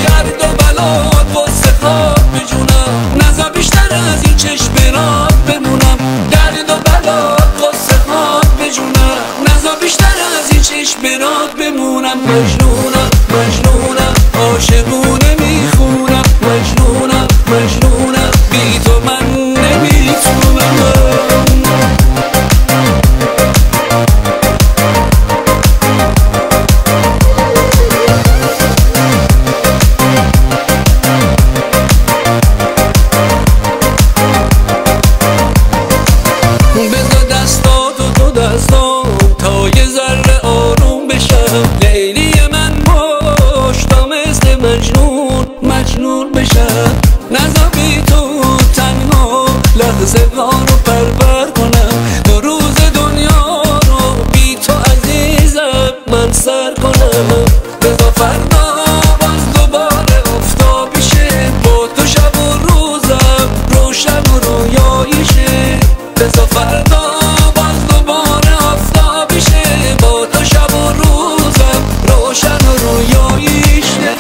درد و بلات واسه خواب بجونم، نزار بیشتر از این چشم رات بمونم. درد و بلات واسه خواب بجونم، نزار بیشتر از این چشم رات بمونم. مجنونم مجنونم عاشقونه میخونم، مجنونم مجنونم بی تو من نمیتونم. بذار دستاتو تو دستام تا یه ذره آروم بشم. لیلی من پشتا مثل مجنون مجنون بشم. نذار بی تو تنها لحظه رو پرور کنم. دو روز دنیا رو بی تو عزیزم من سر کنم. بذار فردا باز دوباره آفتابی شه، با تو شب و روزم روشن و رویایی شه. بذار فردا باز دوباره آفتابی شه، با تو شب و روزم روشن و رویایی شه.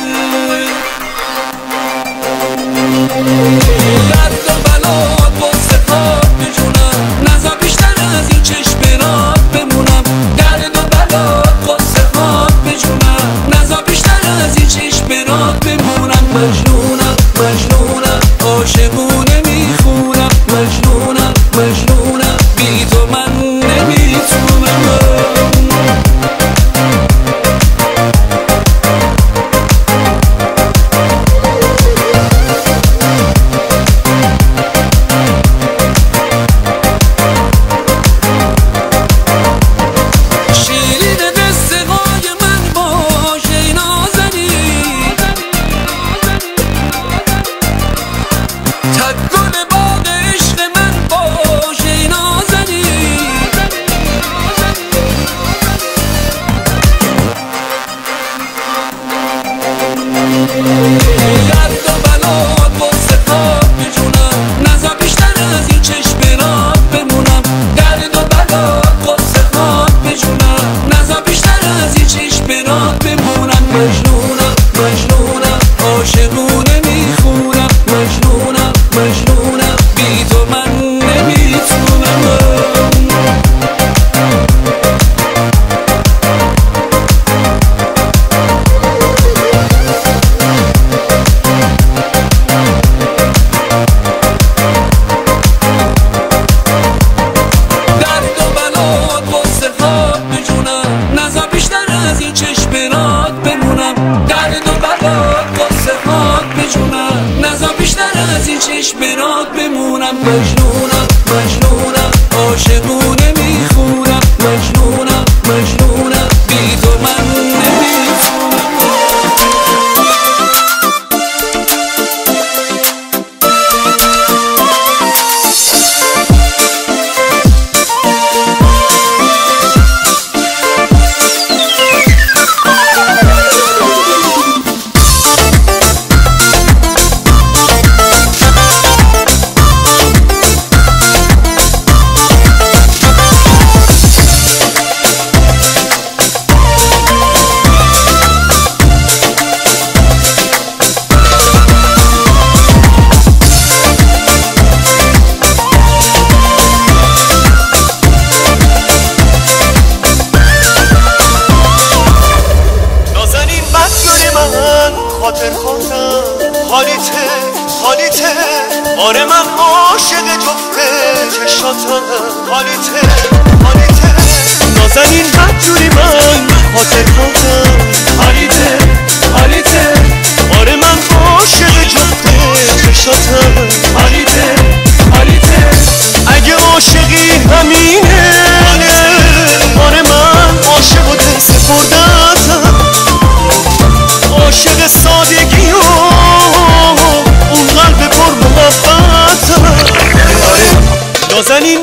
درد و بلات واسه خواب بجونم، نزار بیشتر از این چشم رات بمونم. درد و بلات واسه خواب بجونم، نزار بیشتر از این چشم رات بمونم. مجنونم مجنونم عاشقونه میخونم، مجنونم مجنونم بی تو من نمیتونم. درد و بلات واسه خواب بجونم، نزار بیشتر از این چشم رات بمونم. درد و بلات واسه خواب بجونم، نزار بیشتر از این چشم رات بمونم. مجنونم مجنونم عاشقونه میخونم، مجنونم مجنونم بی تو من نمیتونم. نزار بیشتر از این چشم رات بمونم. درد و بلات واسه خواب بجونم، نزار بیشتر از این چشم رات بمونم. مجنونم مجنونم عاشقونه میخونم، مجنونم مجنونم بی تو من نمیتونم. حالیته آره من عاشق جفت چشاتم. حالیته نازنین بدجوری من خاطر خواهم. حالیته آره من عاشق جفت چشاتم. حالیته اگه عاشقی همینه، آره من عاشق و دل سپردتم. عاشق سادگی و اون قلب پر محبتم. آره نازنین